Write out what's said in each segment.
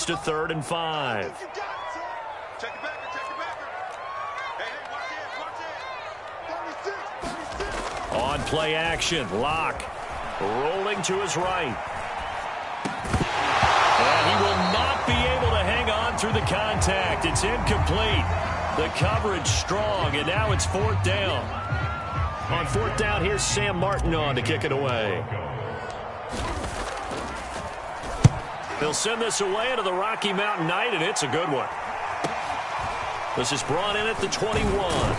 brings to 3rd and 5. On play action, Locke rolling to his right. And he will not be able to hang on through the contact. It's incomplete. The coverage strong, and now it's 4th down. On 4th down, here's Sam Martin on to kick it away. He'll send this away into the Rocky Mountain Night, and it's a good one. This is brought in at the 21.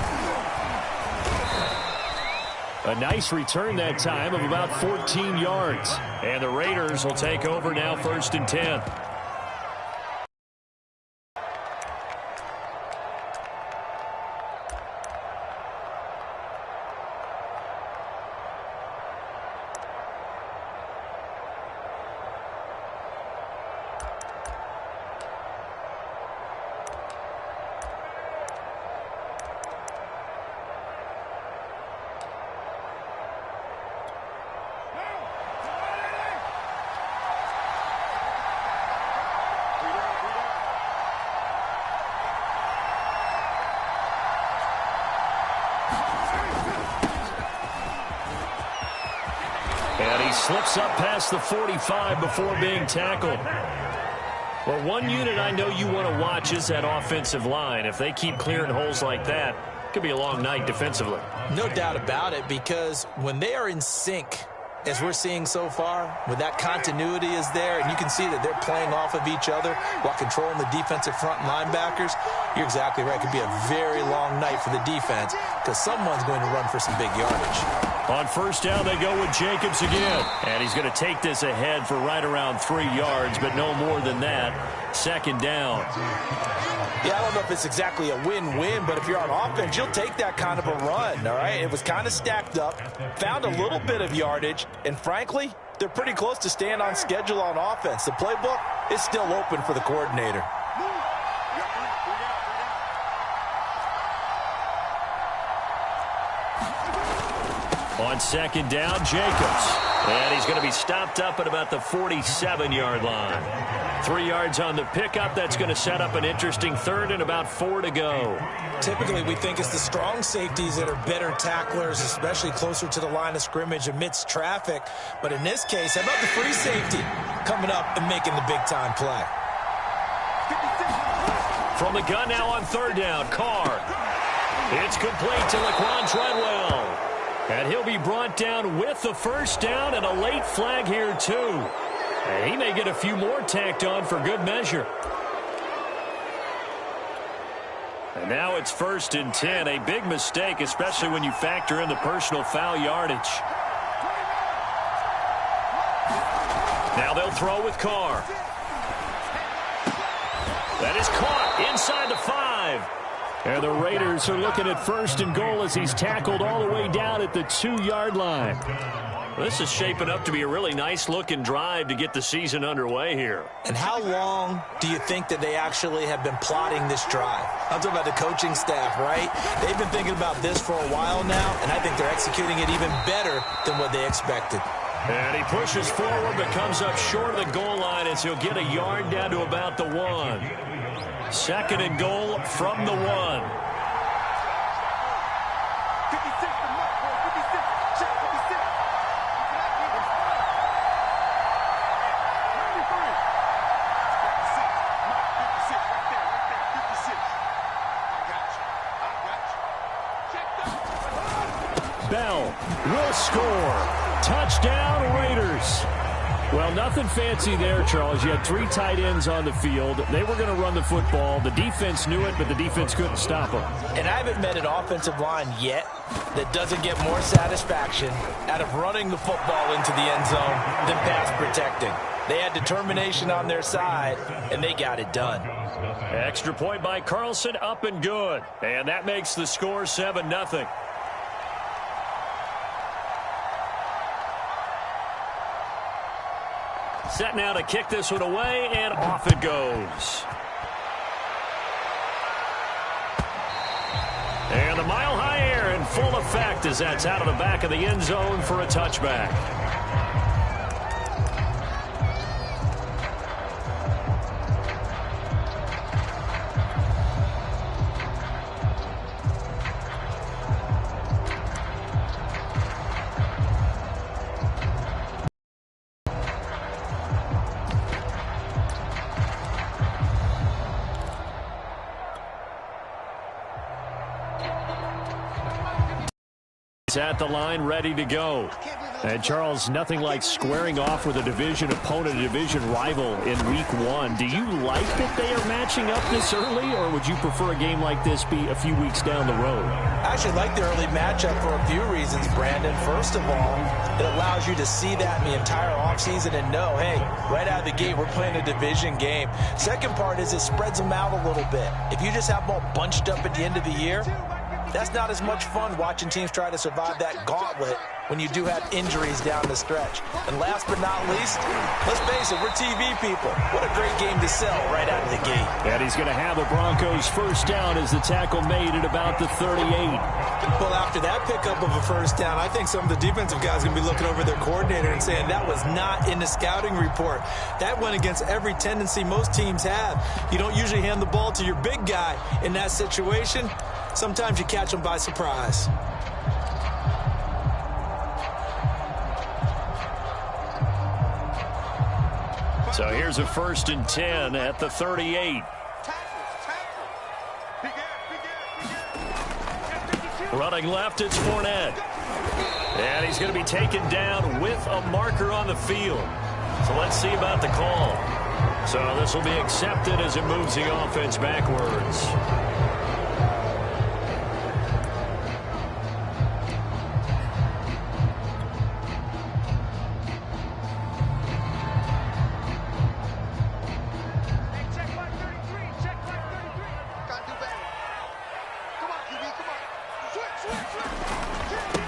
A nice return that time of about 14 yards. And the Raiders will take over now 1st and 10. And he slips up past the 45 before being tackled. Well, one unit I know you want to watch is that offensive line. If they keep clearing holes like that, it could be a long night defensively. No doubt about it, because when they are in sync, as we're seeing so far, when that continuity is there, and you can see that they're playing off of each other while controlling the defensive front linebackers, you're exactly right. It could be a very long night for the defense because someone's going to run for some big yardage. On 1st down, they go with Jacobs again. And he's going to take this ahead for right around 3 yards, but no more than that. 2nd down. Yeah, I don't know if it's exactly a win-win, but if you're on offense, you'll take that kind of a run, all right? It was kind of stacked up, found a little bit of yardage, and frankly, they're pretty close to staying on schedule on offense. The playbook is still open for the coordinator. On 2nd down, Jacobs. And he's going to be stopped up at about the 47-yard line. 3 yards on the pickup. That's going to set up an interesting 3rd and about 4 to go. Typically, we think it's the strong safeties that are better tacklers, especially closer to the line of scrimmage amidst traffic. But in this case, how about the free safety coming up and making the big-time play? From the gun now on 3rd down, Carr. It's complete to Laquan Treadwell. And he'll be brought down with the 1st down and a late flag here, too. And he may get a few more tacked on for good measure. And now it's 1st and 10. A big mistake, especially when you factor in the personal foul yardage. Now they'll throw with Carr. That is caught inside the 5. And the Raiders are looking at 1st and goal as he's tackled all the way down at the 2-yard line. This is shaping up to be a really nice-looking drive to get the season underway here. And how long do you think that they actually have been plotting this drive? I'm talking about the coaching staff, right? They've been thinking about this for a while now, and I think they're executing it even better than what they expected. And he pushes forward but comes up short of the goal line as he'll get a yard down to about the 1. 2nd and goal from the 1. Bell will score. Touchdown, Raiders. Well, nothing fancy there, Charles. You had 3 tight ends on the field. They were going to run the football. The defense knew it, but the defense couldn't stop them. And I haven't met an offensive line yet that doesn't get more satisfaction out of running the football into the end zone than pass protecting. They had determination on their side, and they got it done. Extra point by Carlson, up and good. And that makes the score 7-0. Set now to kick this one away, and off it goes. And the mile-high air in full effect as that's out of the back of the end zone for a touchback. is at the line, ready to go. And, Charles, nothing like squaring off with a division opponent, a division rival in Week 1. Do you like that they are matching up this early, or would you prefer a game like this be a few weeks down the road? I actually like the early matchup for a few reasons, Brandon. First of all, it allows you to see that in the entire offseason and know, hey, right out of the gate, we're playing a division game. Second part is it spreads them out a little bit. If you just have them all bunched up at the end of the year, that's not as much fun watching teams try to survive that gauntlet when you do have injuries down the stretch. And last but not least, let's face it, we're TV people. What a great game to sell right out of the gate. And he's going to have the Broncos first down as the tackle made at about the 38. Well, after that pickup of a first down, I think some of the defensive guys are going to be looking over their coordinator and saying that was not in the scouting report. That went against every tendency most teams have. You don't usually hand the ball to your big guy in that situation. Sometimes you catch them by surprise. So here's a 1st and 10 at the 38. Running left, it's Fournette. And he's going to be taken down with a marker on the field. So let's see about the call. So this will be accepted as it moves the offense backwards.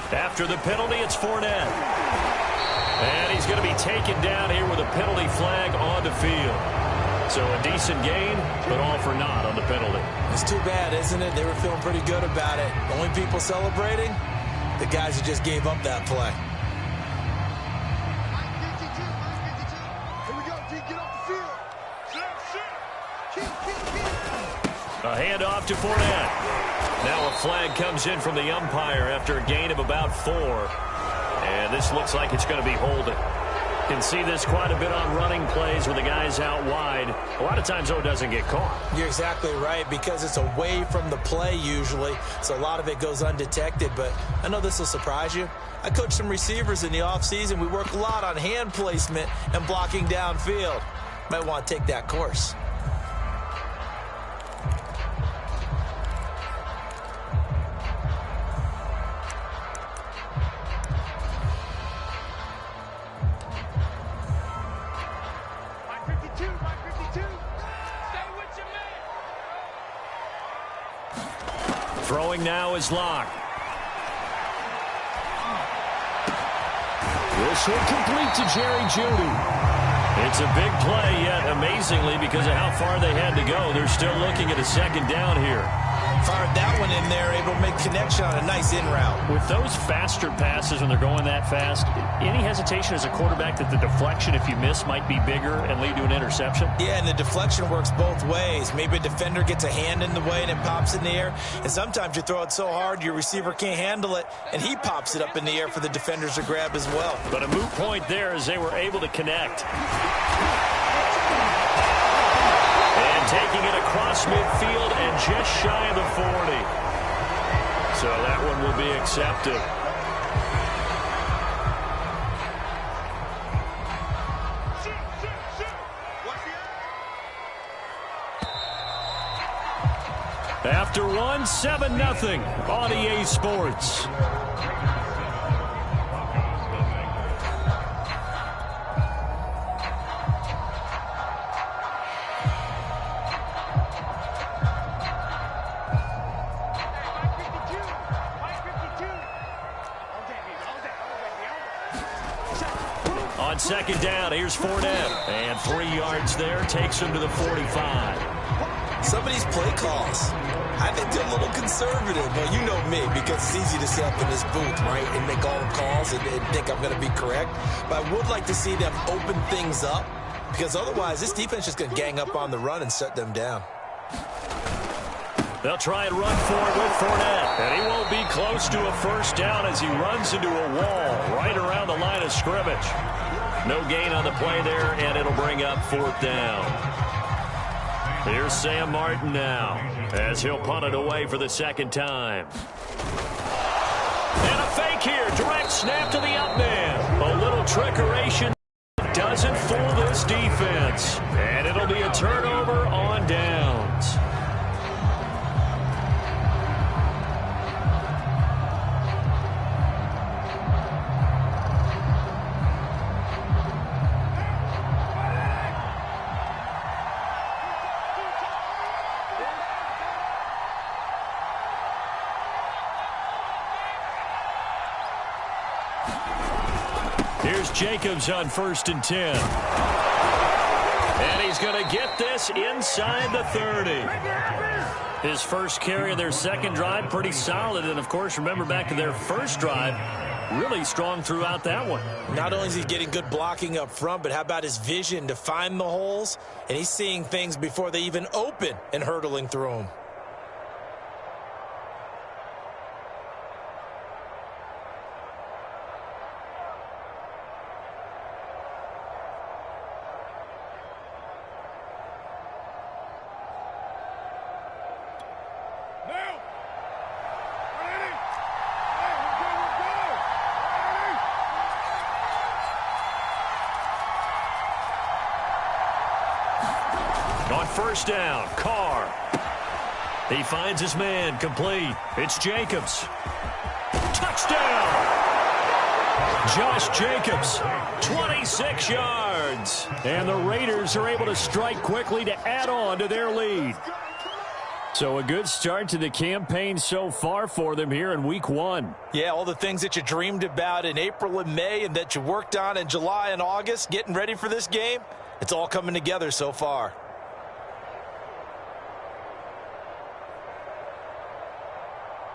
After the penalty, it's Fournette. And he's going to be taken down here with a penalty flag on the field. So a decent gain, but all for naught on the penalty. It's too bad, isn't it? They were feeling pretty good about it. Only people celebrating, the guys who just gave up that play. Here we go, D, get off the field. A handoff to Fournette. Now a flag comes in from the umpire after a gain of about 4. And this looks like it's going to be holding. You can see this quite a bit on running plays with the guys out wide. A lot of times, though, it doesn't get caught. You're exactly right, because it's away from the play usually, so a lot of it goes undetected. But I know this will surprise you. I coach some receivers in the offseason. We work a lot on hand placement and blocking downfield. Might want to take that course. Throwing now is Locke. This will complete to Jerry Jeudy. It's a big play, yet amazingly, because of how far they had to go, they're still looking at a 2nd down here. Fired that one in there, able to make connection on a nice in route. With those faster passes when they're going that fast, any hesitation as a quarterback that the deflection, if you miss, might be bigger and lead to an interception? Yeah, and the deflection works both ways. Maybe a defender gets a hand in the way and it pops in the air. And sometimes you throw it so hard your receiver can't handle it, and he pops it up in the air for the defenders to grab as well. But a moot point there as they were able to connect. And taking it across midfield and just shy of the 40. So that one will be accepted. After 1, 7-0 on EA Sports. On 2nd down, here's Fournette. And 3 yards there, takes him to the 45. Some of these play calls, I think they're a little conservative. But you know me, because it's easy to sit up in this booth, right, and make all the calls and think I'm going to be correct. But I would like to see them open things up, because otherwise this defense is just going to gang up on the run and shut them down. They'll try and run for it with Fournette. And he won't be close to a 1st down as he runs into a wall right around the line of scrimmage. No gain on the play there, and it'll bring up 4th down. Here's Sam Martin now as he'll punt it away for the 2nd time. And a fake fake here. Direct snap to the up man. A little trickeration doesn't fool this defense. And it'll be a turnover on downs. Here's Jacobs on 1st and 10. And he's going to get this inside the 30. His first carry of their second drive, pretty solid. And, of course, remember back to their first drive, really strong throughout that one. Not only is he getting good blocking up front, but how about his vision to find the holes? And he's seeing things before they even open and hurdling through them. On 1st down, Carr. He finds his man, complete. It's Jacobs. Touchdown! Josh Jacobs, 26 yards. And the Raiders are able to strike quickly to add on to their lead. So a good start to the campaign so far for them here in week 1. Yeah, all the things that you dreamed about in April and May and that you worked on in July and August, getting ready for this game, it's all coming together so far.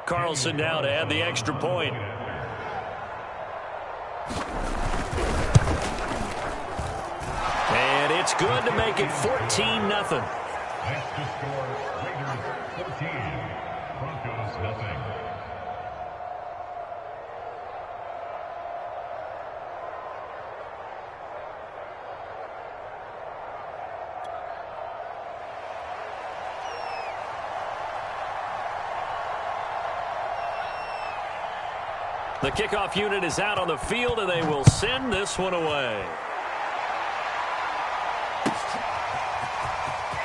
Carlson now to add the extra point. And it's good to make it 14-0. Next to score, Raiders 14, Broncos nothing. The kickoff unit is out on the field, and they will send this one away.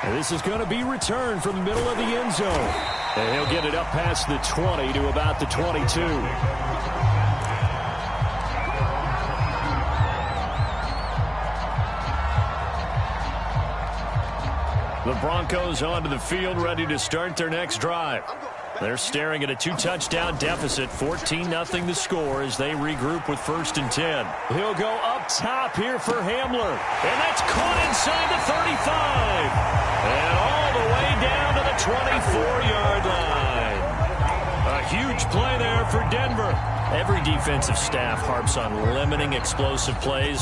And this is going to be returned from the middle of the end zone. And he'll get it up past the 20 to about the 22. The Broncos onto the field, ready to start their next drive. They're staring at a 2-touchdown deficit, 14-0 the score as they regroup with 1st and 10. He'll go up top here for Hamler. And that's caught inside the 35. And all the way down to the 24-yard line. A huge play there for Denver. Every defensive staff harps on limiting explosive plays.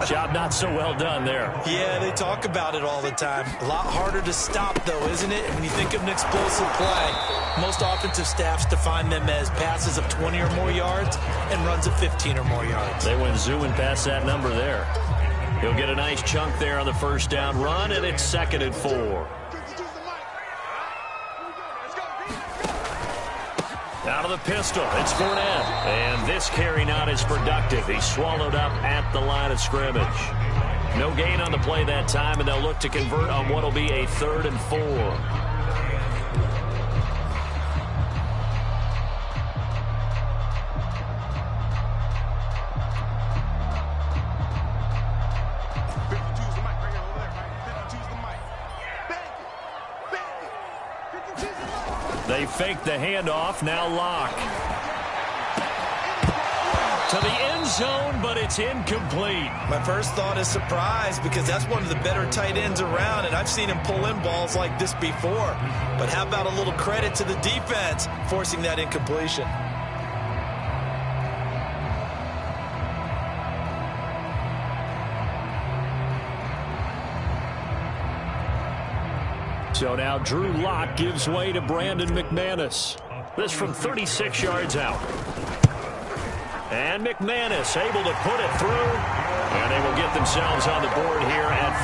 Job not so well done there. Yeah, they talk about it all the time. A lot harder to stop, though, isn't it? When you think of an explosive play, most offensive staffs define them as passes of 20 or more yards and runs of 15 or more yards. They went zooming past that number there. He'll get a nice chunk there on the 1st down run, and it's 2nd and 4. Out of the pistol, it's Fournette. And this carry not as productive. He's swallowed up at the line of scrimmage. No gain on the play that time, and they'll look to convert on what will be a 3rd and 4. They fake the handoff, now Lock. To the end zone, but it's incomplete. My first thought is surprise because that's one of the better tight ends around, and I've seen him pull in balls like this before. But how about a little credit to the defense forcing that incompletion? So now Drew Lock gives way to Brandon McManus. This from 36 yards out. And McManus able to put it through. And they will get themselves on the board here at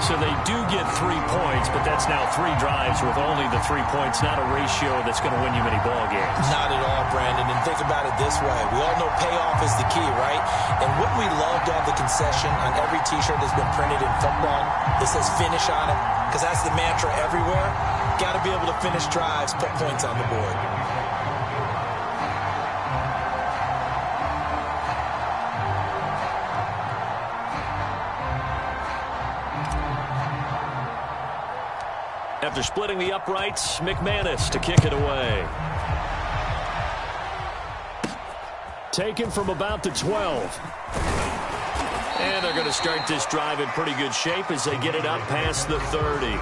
14-3. So they do get 3 points, but that's now 3 drives with only the 3 points, not a ratio that's going to win you many ball games. Not at all, Brandon. And think about it this way. We all know payoff is the key, right? And wouldn't we love to have the concession on every T-shirt that's been printed in football that says finish on it? Because that's the mantra everywhere. Got to be able to finish drives, put points on the board. After splitting the uprights, McManus to kick it away. Taken from about the 12. And they're going to start this drive in pretty good shape as they get it up past the 30.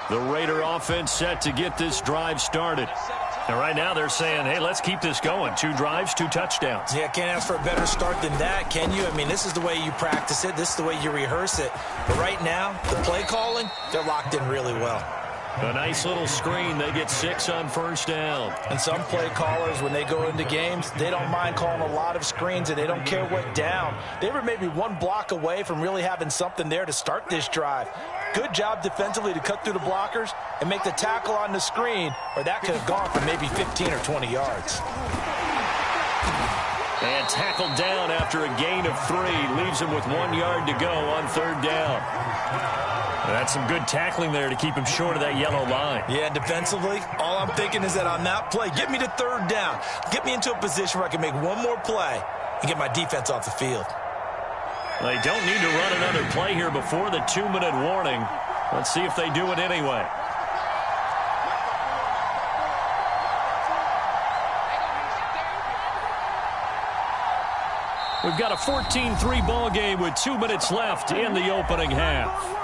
The Raider offense set to get this drive started. And right now they're saying, hey, let's keep this going. 2 drives, 2 touchdowns. Yeah, can't ask for a better start than that, can you? I mean, this is the way you practice it. This is the way you rehearse it. But right now, the play calling, they're locked in really well. A nice little screen. They get 6 on first down. And some play callers, when they go into games, they don't mind calling a lot of screens, and they don't care what down. They were maybe 1 block away from really having something there to start this drive. Good job defensively to cut through the blockers and make the tackle on the screen, or that could have gone for maybe 15 or 20 yards. And tackled down after a gain of 3. Leaves him with 1 yard to go on third down. That's some good tackling there to keep him short of that yellow line. Yeah, defensively, all I'm thinking is that on that play, get me to third down. Get me into a position where I can make 1 more play and get my defense off the field. They don't need to run another play here before the 2-minute warning. Let's see if they do it anyway. We've got a 14-3 ball game with 2 minutes left in the opening half.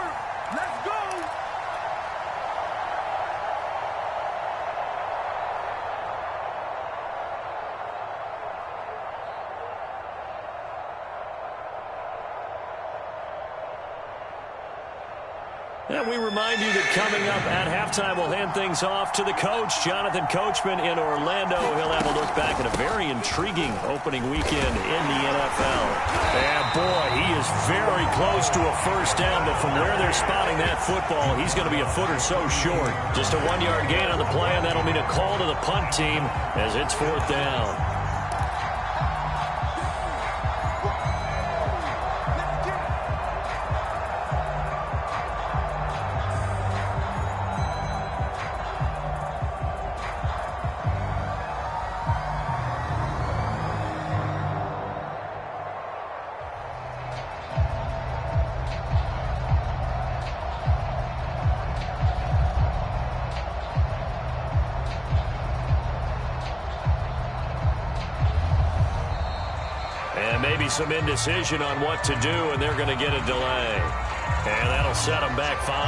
And we remind you that coming up at halftime, we'll hand things off to the coach, Jonathan Coachman in Orlando. He'll have a look back at a very intriguing opening weekend in the NFL. And boy, he is very close to a first down, but from where they're spotting that football, he's going to be a foot or so short. Just a 1-yard gain on the play, and that'll mean a call to the punt team as it's fourth down. Maybe some indecision on what to do, and they're going to get a delay. And that'll set them back 5.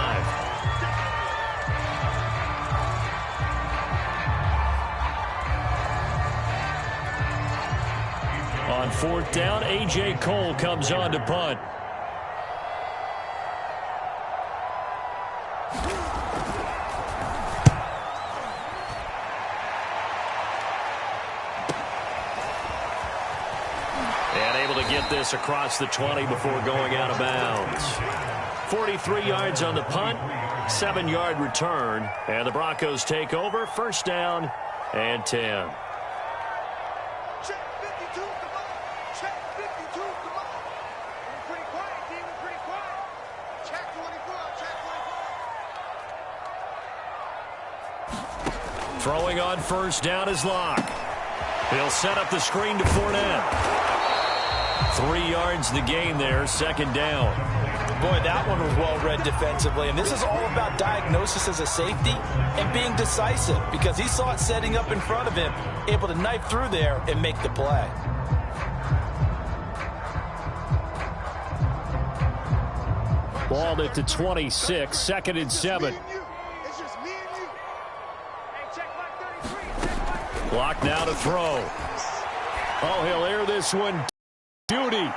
On fourth down, A.J. Cole comes on to punt. Get this across the 20 before going out of bounds. 43 yards on the punt, 7-yard return, and the Broncos take over. First down and 10. Check 52, come on. Check 52, come on. We're pretty quiet, team. We're pretty quiet. Check 24, check 24. Throwing on first down is Locke. He'll set up the screen to Fournette. 3 yards the gain there, second down. Boy, that one was well read defensively, and this is all about diagnosis as a safety and being decisive because he saw it setting up in front of him, able to knife through there and make the play. Ball at the 26, 2nd and 7. It's just me and you. Hey, check my 33. Clock now to throw. Oh, he'll air this one. Judy.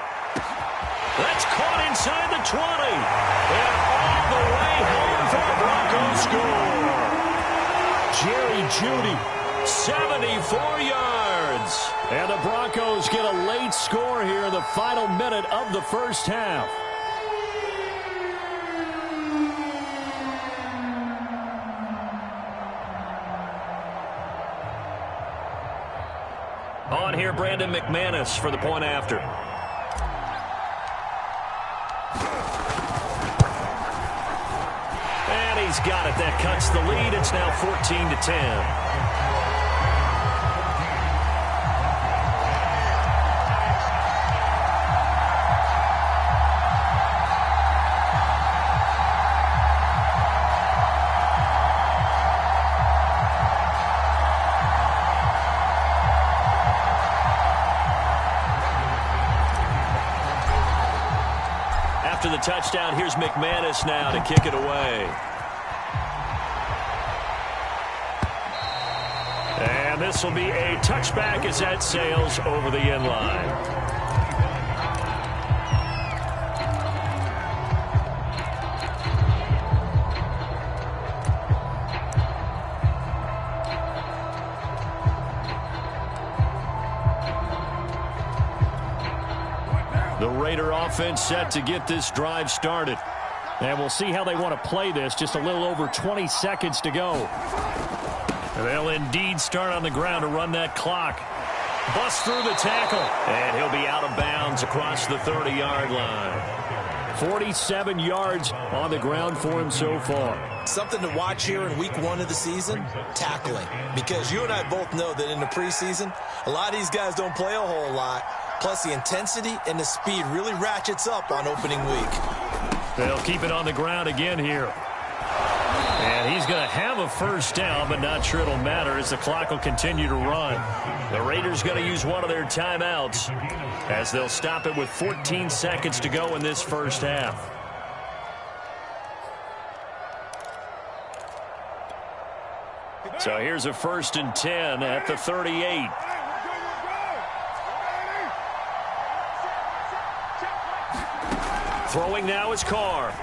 That's caught inside the 20. And all the way home for the Broncos score. Jerry Judy, 74 yards. And the Broncos get a late score here in the final minute of the first half. On here, Brandon McManus for the point after. And he's got it. That cuts the lead. It's now 14-10. After the touchdown, here's McManus now to kick it away. And this will be a touchback as that sails over the end line. The Raider offense set to get this drive started. And we'll see how they want to play this. Just a little over 20 seconds to go. They'll indeed start on the ground to run that clock. Bust through the tackle. And he'll be out of bounds across the 30-yard line. 47 yards on the ground for him so far. Something to watch here in week 1 of the season, tackling. Because you and I both know that in the preseason, a lot of these guys don't play a whole lot. Plus, the intensity and the speed really ratchets up on opening week. They'll keep it on the ground again here. And he's going to have a first down, but not sure it'll matter as the clock will continue to run. The Raiders going to use one of their timeouts as they'll stop it with 14 seconds to go in this first half. So here's a 1st and 10 at the 38. Throwing now is Carr.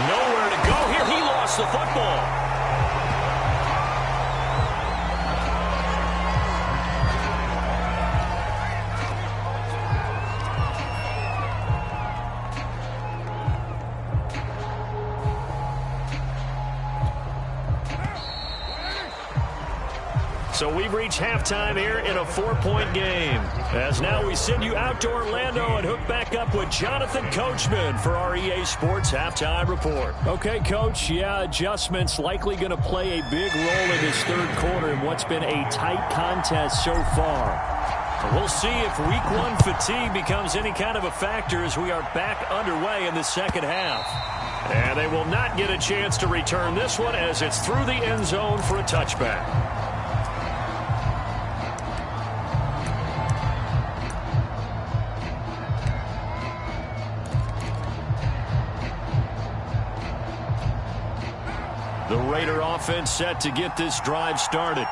Nowhere to go here. He lost the football. So we've reached halftime here in a 4-point game. As now we send you out to Orlando and hook back up with Jonathan Coachman for our EA Sports Halftime Report. Okay, Coach, adjustments likely going to play a big role in this third quarter in what's been a tight contest so far. We'll see if week 1 fatigue becomes any kind of a factor as we are back underway in the second half. And they will not get a chance to return this one as it's through the end zone for a touchback. The Raider offense set to get this drive started.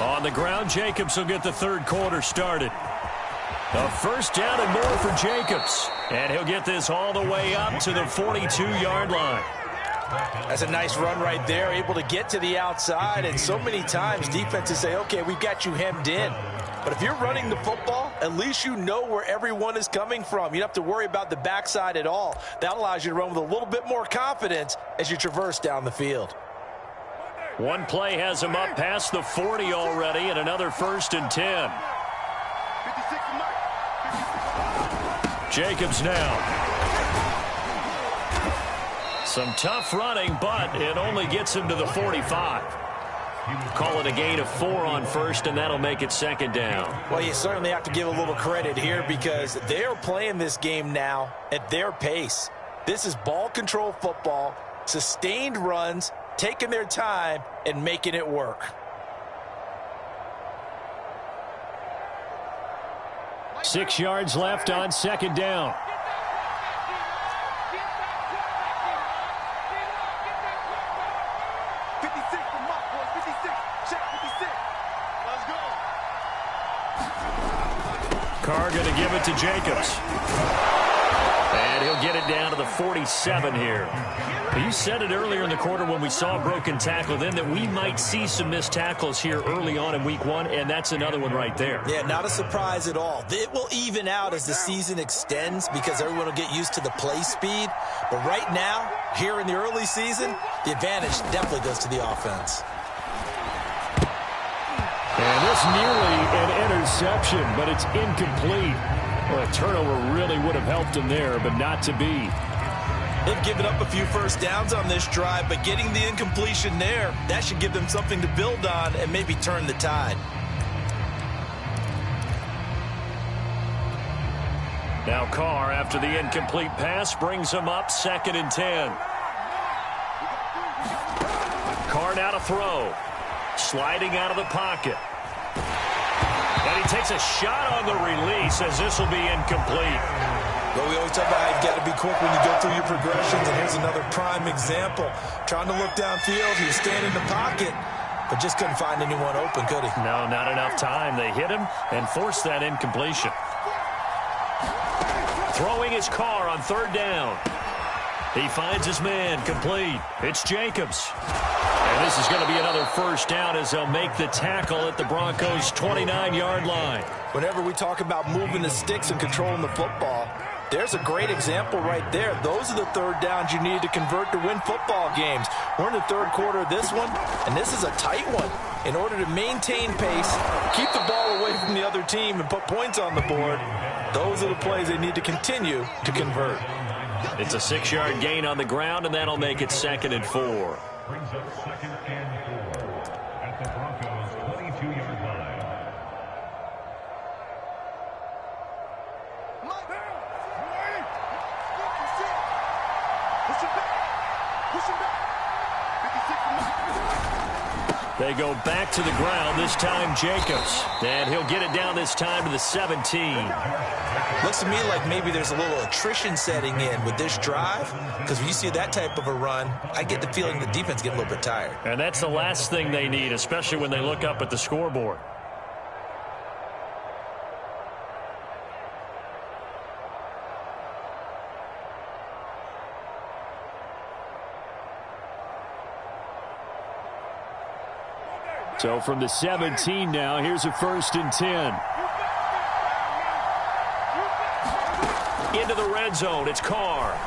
On the ground, Jacobs will get the third quarter started. A first down and more for Jacobs. And he'll get this all the way up to the 42-yard line. That's a nice run right there, able to get to the outside. And so many times defenses say, okay, we've got you hemmed in. But if you're running the football, at least you know where everyone is coming from. You don't have to worry about the backside at all. That allows you to run with a little bit more confidence as you traverse down the field. One play has him up past the 40 already, and another 1st and 10. Jacobs now. Some tough running, but it only gets him to the 45. Call it a gain of 4 on first, and that'll make it 2nd down. Well, you certainly have to give a little credit here because they're playing this game now at their pace. This is ball control football, sustained runs, taking their time, and making it work. Six yards left on 2nd down. Carr going to give it to Jacobs. And he'll get it down to the 47 here. You said it earlier in the quarter when we saw a broken tackle then that we might see some missed tackles here early on in week 1, and that's another one right there. Yeah, not a surprise at all. It will even out as the season extends because everyone will get used to the play speed. But right now, here in the early season, the advantage definitely goes to the offense. And this nearly an interception, but it's incomplete. Well, a turnover really would have helped him there, but not to be. They've given up a few first downs on this drive, but getting the incompletion there, that should give them something to build on and maybe turn the tide. Now Carr, after the incomplete pass, brings him up 2nd and 10. Carr now to throw. Sliding out of the pocket. And he takes a shot on the release as this will be incomplete. Well, we always talk about how you've got to be quick when you go through your progressions, and here's another prime example. Trying to look downfield, he was standing in the pocket, but just couldn't find anyone open, could he? No, not enough time. They hit him and forced that incompletion. Throwing his Carr on 3rd down. He finds his man, complete. It's Jacobs. And this is going to be another first down as they'll make the tackle at the Broncos' 29-yard line. Whenever we talk about moving the sticks and controlling the football, there's a great example right there. Those are the 3rd downs you need to convert to win football games. We're in the 3rd quarter of this one, and this is a tight one. In order to maintain pace, keep the ball away from the other team, and put points on the board, those are the plays they need to continue to convert. It's a 6-yard gain on the ground, and that'll make it 2nd and 4. Brings up 2nd and 4 at the Broncos' 22-yard line. They go back to the ground, this time Jacobs. And he'll get it down this time to the 17. Looks to me like maybe there's a little attrition setting in with this drive, because when you see that type of a run, I get the feeling the defense get a little bit tired. And that's the last thing they need, especially when they look up at the scoreboard. So from the 17 now, here's a 1st and 10. Into the red zone, it's Carr.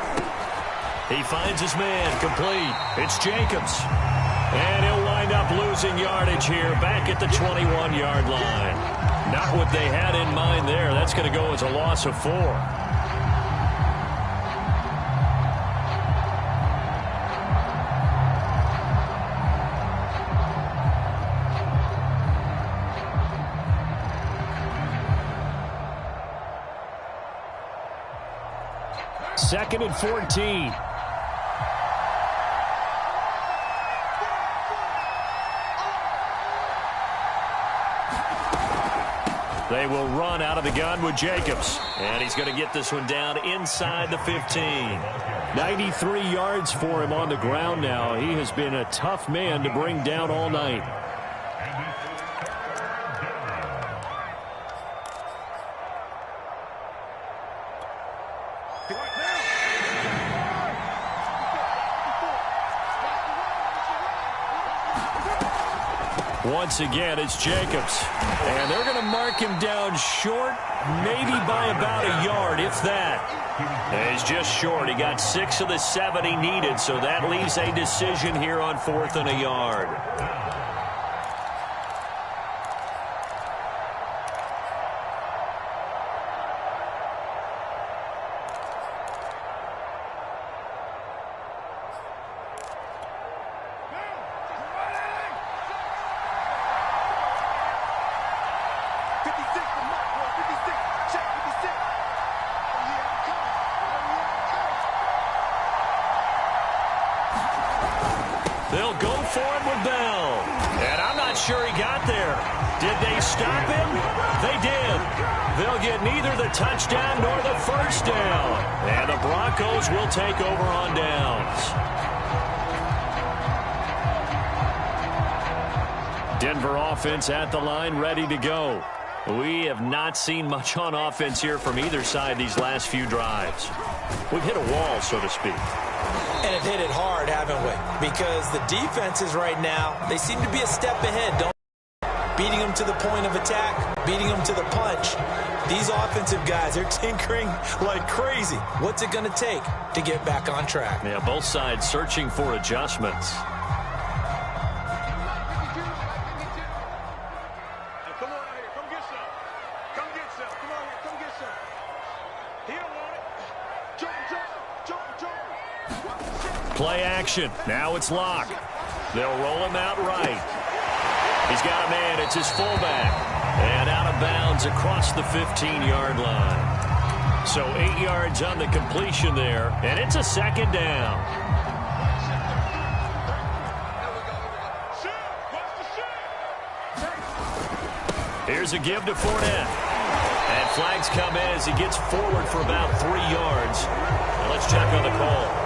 He finds his man, complete. It's Jacobs. And he'll wind up losing yardage here back at the 21-yard line. Not what they had in mind there. That's going to go as a loss of 4. Second and 14. They will run out of the gun with Jacobs. And he's going to get this one down inside the 15. 93 yards for him on the ground now. He has been a tough man to bring down all night. Once again, it's Jacobs. And they're going to mark him down short, maybe by about a yard, if that. And he's just short. He got 6 of the 7 he needed, so that leaves a decision here on 4th and a yard. They'll go for him with Bell. And I'm not sure he got there. Did they stop him? They did. They'll get neither the touchdown nor the first down. And the Broncos will take over on downs. Denver offense at the line, ready to go. We have not seen much on offense here from either side these last few drives. We've hit a wall, so to speak. And have hit it hard, haven't we? Because the defenses right now, they seem to be a step ahead, don't they? Beating them to the point of attack, beating them to the punch. These offensive guys, they're tinkering like crazy. What's it going to take to get back on track? Yeah, both sides searching for adjustments. Play action. Now it's Locke. They'll roll him out right. He's got a man. It's his fullback. And out of bounds across the 15-yard line. So 8 yards on the completion there. And it's a second down. Here's a give to Fournette. And flags come in as he gets forward for about 3 yards. Now let's check on the call.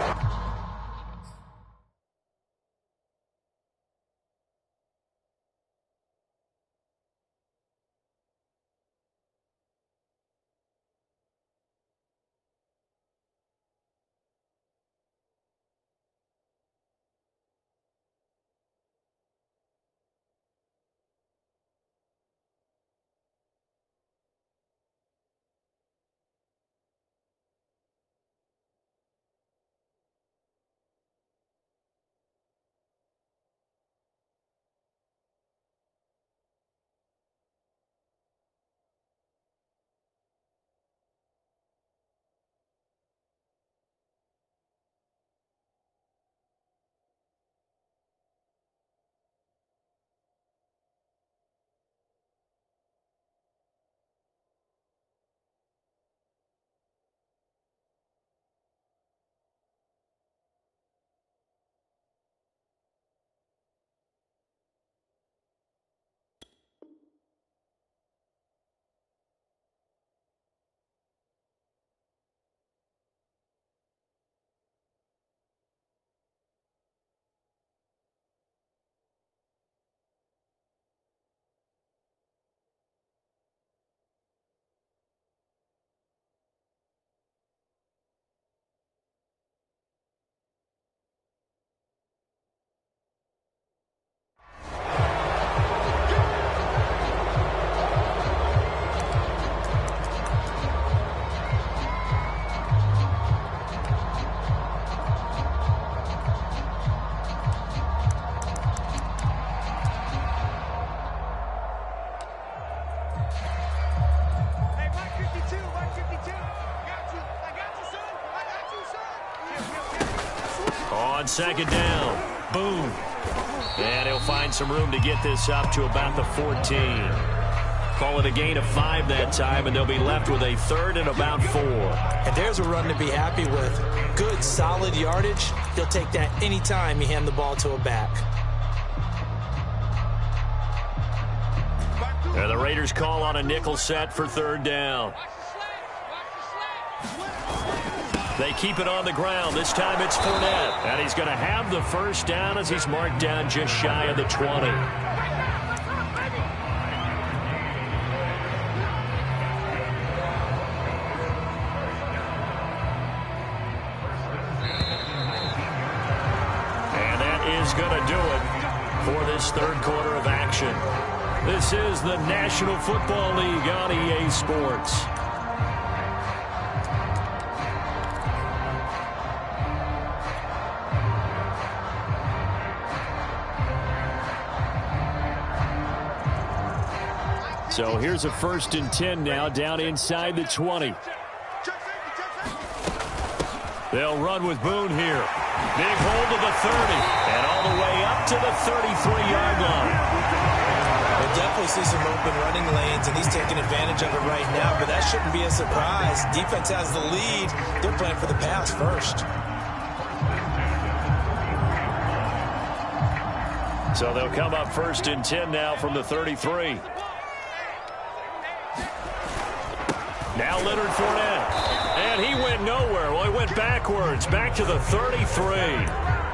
On second down, boom. And he'll find some room to get this up to about the 14. Call it a gain of 5 that time, and they'll be left with a third and about 4. And there's a run to be happy with. Good, solid yardage. He'll take that any time you hand the ball to a back. And the Raiders call on a nickel set for third down. They keep it on the ground. This time it's Fournette. And he's going to have the first down as he's marked down just shy of the 20. And that is going to do it for this third quarter of action. This is the National Football League on EA Sports. So here's a 1st and 10 now down inside the 20. They'll run with Boone here. Big hold to the 30 and all the way up to the 33-yard line. We'll definitely see some open running lanes, and he's taking advantage of it right now, but that shouldn't be a surprise. Defense has the lead. They're playing for the pass first. So they'll come up 1st and 10 now from the 33. Now Leonard Fournette. And he went nowhere. Well, he went backwards, back to the 33.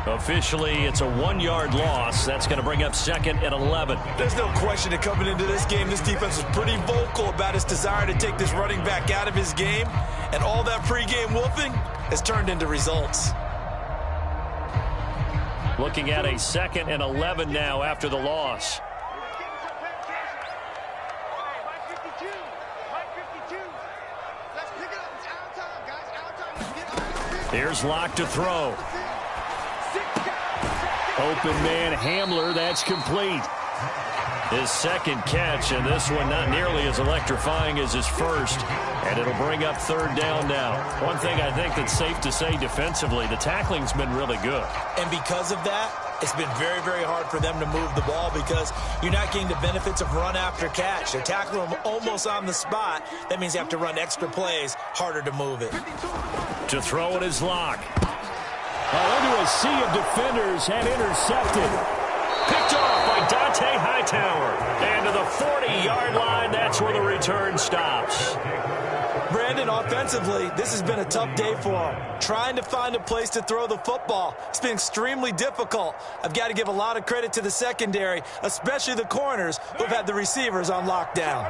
Officially, it's a 1-yard loss. That's going to bring up 2nd and 11. There's no question that coming into this game, this defense was pretty vocal about its desire to take this running back out of his game. And all that pregame wolfing has turned into results. Looking at a 2nd and 11 now after the loss. Here's Locke to throw. Open man Hamler, that's complete. His second catch, and this one not nearly as electrifying as his first. And it'll bring up 3rd down now. One thing I think that's safe to say defensively, the tackling's been really good. And because of that, it's been very, very hard for them to move the ball because you're not getting the benefits of run after catch. They're tackling them almost on the spot. That means you have to run extra plays, harder to move it. To throw it is Locke. Into a sea of defenders and intercepted. Picked off by Dante Hightower. And to the 40-yard line, that's where the return stops. Brandon, offensively, this has been a tough day for him. Trying to find a place to throw the football. It's been extremely difficult. I've got to give a lot of credit to the secondary, especially the corners who've had the receivers on lockdown.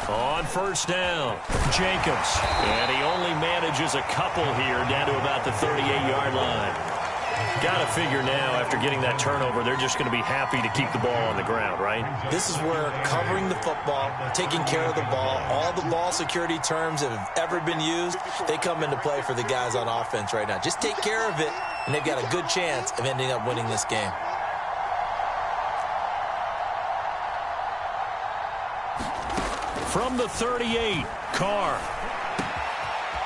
On 1st down, Jacobs. And he only manages a couple here down to about the 38-yard line. Got to figure now, after getting that turnover, they're just going to be happy to keep the ball on the ground, right? This is where covering the football, taking care of the ball, all the ball security terms that have ever been used, they come into play for the guys on offense right now. Just take care of it, and they've got a good chance of ending up winning this game. From the 38, Carr.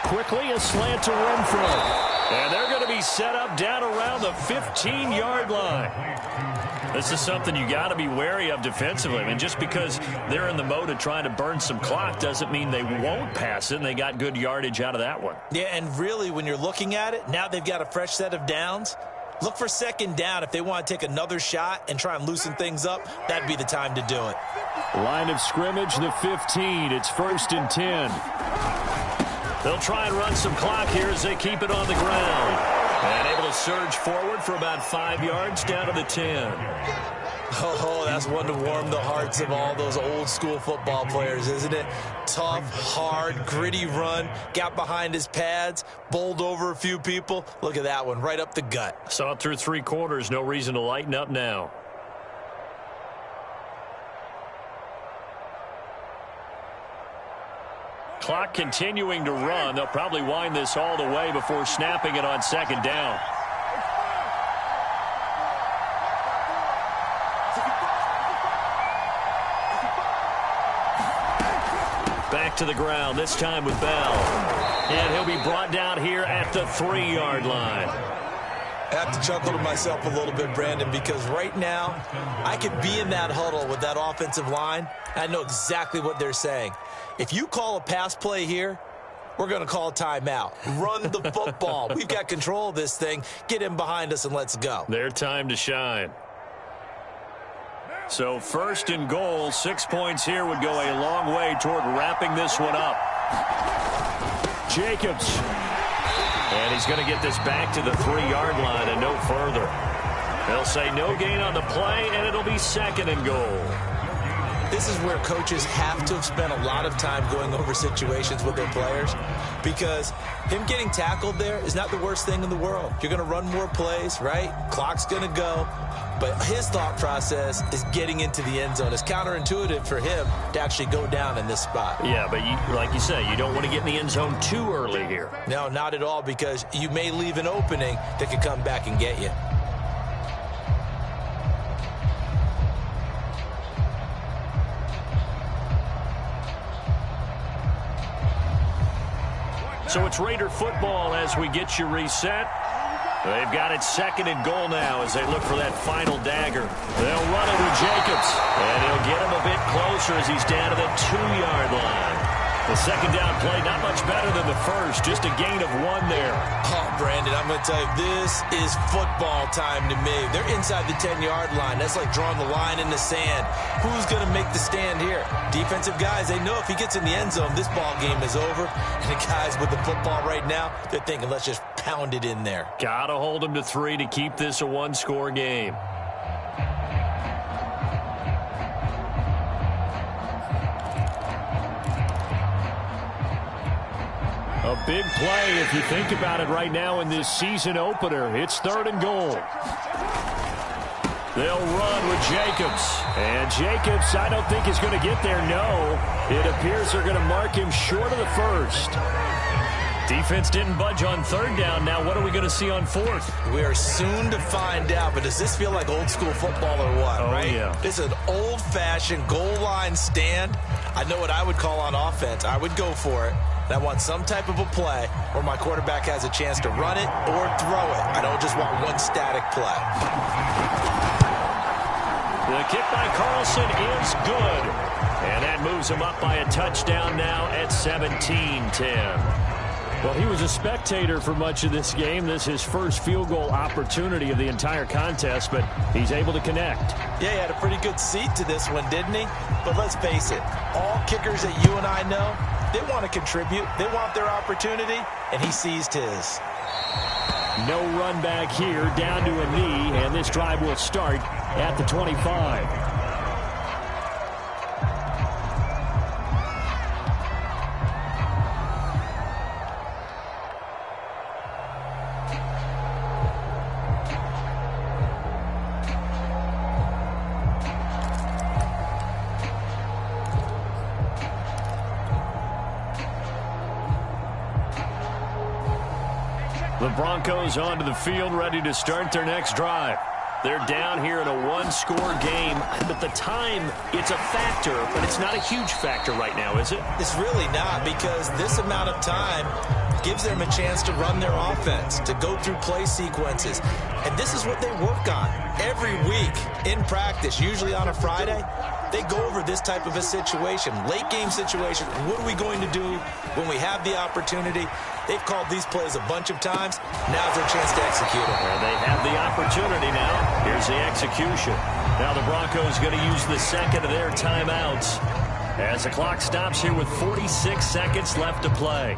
Quickly a slant to Renfro. And they're going to be set up down around the 15-yard line. This is something you got to be wary of defensively. I mean, just because they're in the mode of trying to burn some clock doesn't mean they won't pass it, and they got good yardage out of that one. Yeah, and really, when you're looking at it, now they've got a fresh set of downs. Look for 2nd down. If they want to take another shot and try and loosen things up, that'd be the time to do it. Line of scrimmage, the 15. It's 1st and 10. They'll try and run some clock here as they keep it on the ground. And able to surge forward for about 5 yards down to the 10. Oh, that's one to warm the hearts of all those old-school football players, isn't it? Tough, hard, gritty run, got behind his pads, bowled over a few people. Look at that one, right up the gut. Saw it through 3 quarters, no reason to lighten up now. Clock continuing to run. They'll probably wind this all the way before snapping it on 2nd down. Back to the ground, this time with Bell. And he'll be brought down here at the 3-yard line. I have to chuckle to myself a little bit, Brandon, because right now I could be in that huddle with that offensive line. I know exactly what they're saying. If you call a pass play here, we're going to call timeout. Run the football. We've got control of this thing. Get him behind us and let's go. Their time to shine. So 1st and goal, 6 points here would go a long way toward wrapping this one up. Jacobs. And he's going to get this back to the 3-yard line and no further. They'll say no gain on the play, and it'll be 2nd and goal. This is where coaches have to have spent a lot of time going over situations with their players, because him getting tackled there is not the worst thing in the world. You're going to run more plays, right? Clock's going to go. But his thought process is getting into the end zone. It's counterintuitive for him to actually go down in this spot. Yeah, but like you say, you don't want to get in the end zone too early here. No, not at all, because you may leave an opening that could come back and get you. So it's Raider football as we get you reset. They've got it 2nd and goal now as they look for that final dagger. They'll run it with Jacobs, and he'll get him a bit closer as he's down to the 2-yard line. The second down play, not much better than the first. Just a gain of 1 there. Oh, Brandon, I'm going to tell you, this is football time to me. They're inside the 10-yard line. That's like drawing the line in the sand. Who's going to make the stand here? Defensive guys, they know if he gets in the end zone, this ball game is over. And the guys with the football right now, they're thinking, let's just pound it in there. Got to hold them to 3 to keep this a one-score game. A big play if you think about it right now in this season opener. It's 3rd and goal. They'll run with Jacobs. And Jacobs, I don't think is going to get there. No. It appears they're going to mark him short of the first. Defense didn't budge on 3rd down. Now what are we going to see on 4th? We are soon to find out, but does this feel like old school football or what, right? Yeah. This is an old-fashioned goal line stand. I know what I would call on offense. I would go for it. And I want some type of a play where my quarterback has a chance to run it or throw it. I don't just want one static play. The kick by Carlson is good. And that moves him up by a touchdown now at 17-10. Well, he was a spectator for much of this game. This is his first field goal opportunity of the entire contest, but he's able to connect. Yeah, he had a pretty good seat to this one, didn't he? But let's face it, all kickers that you and I know, they want to contribute. They want their opportunity, and he seized his. No run back here, down to a knee, and this drive will start at the 25. The Broncos onto the field, ready to start their next drive. They're down here in a one-score game, but the time, it's a factor, but it's not a huge factor right now, is it? It's really not, because this amount of time gives them a chance to run their offense, to go through play sequences. And this is what they work on every week in practice, usually on a Friday. They go over this type of a situation, late game situation. What are we going to do when we have the opportunity? They've called these plays a bunch of times. Now's their chance to execute them. Well, they have the opportunity now. Here's the execution. Now the Broncos going to use the second of their timeouts as the clock stops here with 46 seconds left to play.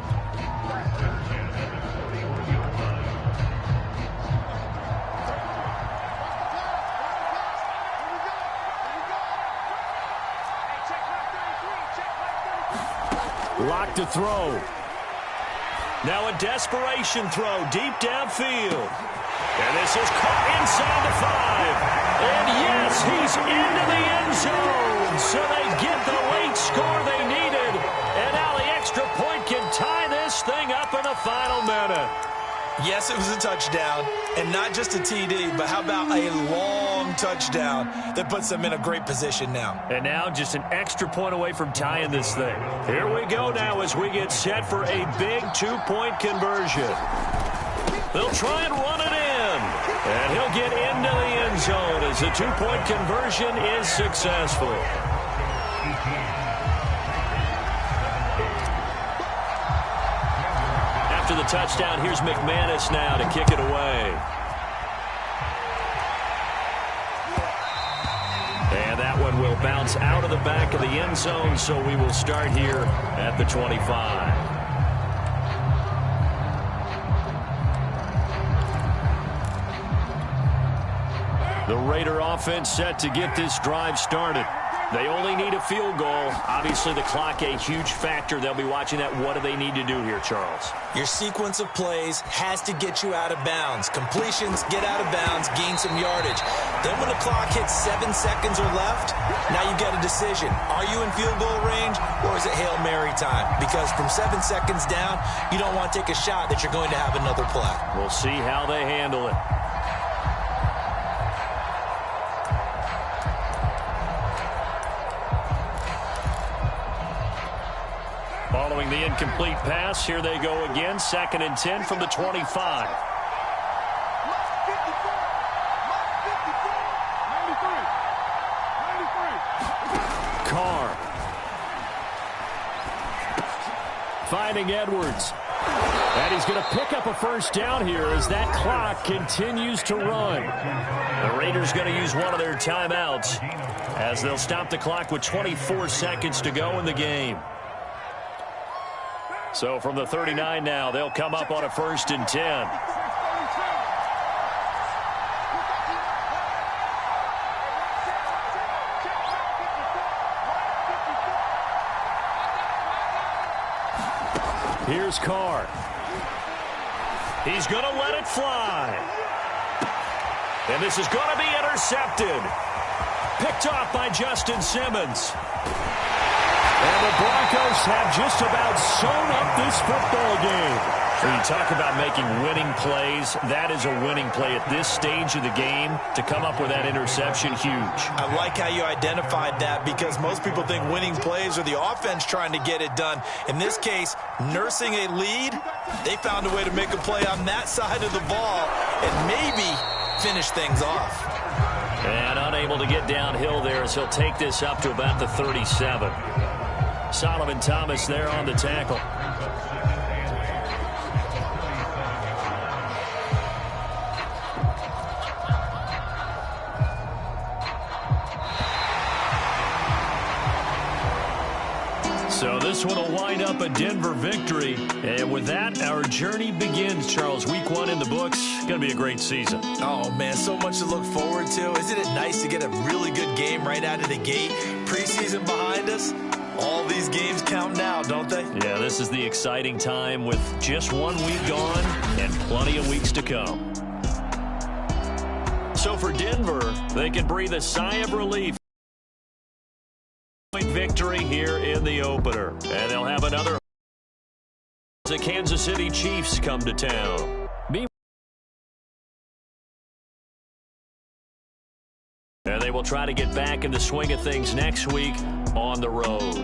Locked to throw. Now a desperation throw deep downfield. And this is caught inside the 5. And yes, he's into the end zone. So they get the late score they needed. And now the extra point can tie this thing up in the final minute. Yes, it was a touchdown, and not just a TD, but how about a long touchdown that puts them in a great position now. And now just an extra point away from tying this thing. Here we go now as we get set for a big two-point conversion. They'll try and run it in, and he'll get into the end zone as the two-point conversion is successful. The touchdown. Here's McManus now to kick it away. And that one will bounce out of the back of the end zone, so we will start here at the 25. The Raider offense set to get this drive started. They only need a field goal. Obviously, the clock a huge factor. They'll be watching that. What do they need to do here, Charles? Your sequence of plays has to get you out of bounds. Completions, get out of bounds, gain some yardage. Then when the clock hits 7 seconds or left, now you get a decision. Are you in field goal range, or is it Hail Mary time? Because from 7 seconds down, you don't want to take a shot that you're going to have another play. We'll see how they handle it. Following the incomplete pass, here they go again. 2nd and 10 from the 25. Carr. finding Edwards. And he's going to pick up a first down here as that clock continues to run. The Raiders going to use one of their timeouts as they'll stop the clock with 24 seconds to go in the game. So from the 39 now, they'll come up on a 1st and 10. Here's Carr. He's going to let it fly. And this is going to be intercepted. Picked off by Justin Simmons. And the Broncos have just about sewn up this football game. When you talk about making winning plays, that is a winning play at this stage of the game. To come up with that interception, huge. I like how you identified that because most people think winning plays are the offense trying to get it done. In this case, nursing a lead, they found a way to make a play on that side of the ball and maybe finish things off. And unable to get downhill there as he'll take this up to about the 37. Solomon Thomas there on the tackle. So this one will wind up a Denver victory. And with that, our journey begins, Charles. Week 1 in the books. Going to be a great season. Oh, man, so much to look forward to. Isn't it nice to get a really good game right out of the gate? Preseason behind us. All these games count now, don't they? Yeah, this is the exciting time with just 1 week gone and plenty of weeks to come. So for Denver, they can breathe a sigh of relief. Victory here in the opener. And they'll have another. The Kansas City Chiefs come to town. And they will try to get back in the swing of things next week on the road.